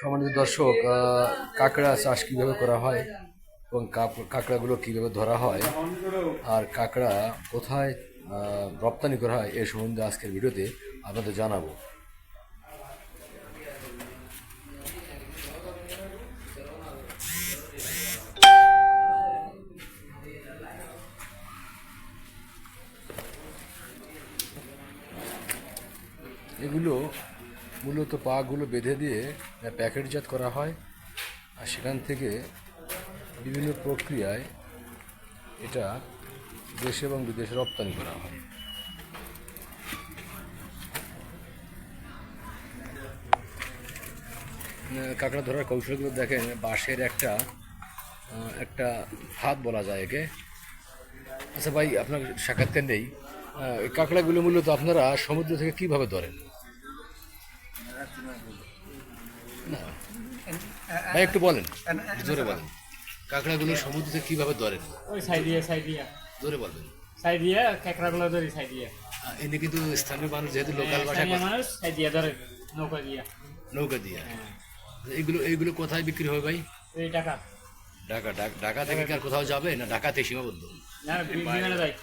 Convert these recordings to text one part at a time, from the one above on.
সম্মানিত দর্শক, কাঁকড়া চাষ কীভাবে করা হয় এবং কাঁকড়াগুলো কীভাবে ধরা হয় আর কাঁকড়া কোথায় রপ্তানি করা হয় এ সম্বন্ধে আজকের ভিডিওতে আপনাদের জানাবো। এগুলো মূলত পাগুলো বেঁধে দিয়ে প্যাকেটজাত করা হয় আর সেখান থেকে বিভিন্ন প্রক্রিয়ায় এটা দেশে এবং বিদেশে রপ্তানি করা হয়। কাঁকড়া ধরার কৌশলগুলো দেখেন, বাঁশের একটা একটা ফাঁদ বলা যায় একে। আচ্ছা ভাই, আপনার সাক্ষাৎকার নেই, এই কাঁকড়াগুলো মূলত আপনারা সমুদ্র থেকে কিভাবে ধরেন? না ভাই, একটু বলেন, জোরে বলেন। কাঁকড়াগুলো সমুদ্র থেকে কিভাবে ধরেন? ওই সাইডিয়া জোরে বলবেন। সাইডিয়া কাঁকড়াগুলো ধরি সাইডিয়া। এনে কিন্তু স্থানীয় মানুষ যেহেতু লোকাল ভাষায় মানুষ সাইডিয়া ধরে নৌকা দিয়া। নৌকা দিয়ে এইগুলো এইগুলো কোথায় বিক্রি হবে ভাই? এই টাকা ঢাকা ঢাকা থেকে কি আর কোথাও যাবে না ঢাকাতে সীমাবদ্ধ? না, বিমানে যায়।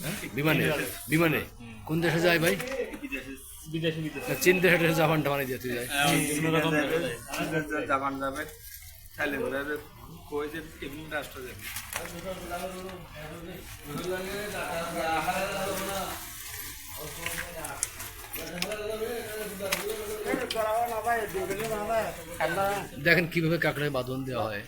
হ্যাঁ, বিমানে বিমানে কোন দেশে যায় ভাই? বিদেশে না, চীন দেশে জাপান টামানে যেতে যায়। জাপান যাবে, থাইল্যান্ড যাবে, কুয়েত বিভিন্ন রাষ্ট্র যাবে। দেখেন কিভাবে কাঁকড়ায় বাঁধন দেওয়া হয়।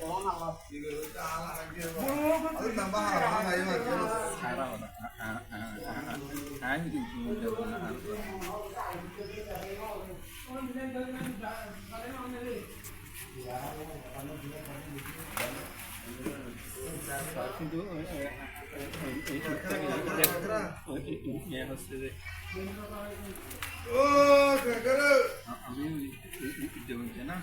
কিন্তু হচ্ছে যে আমি না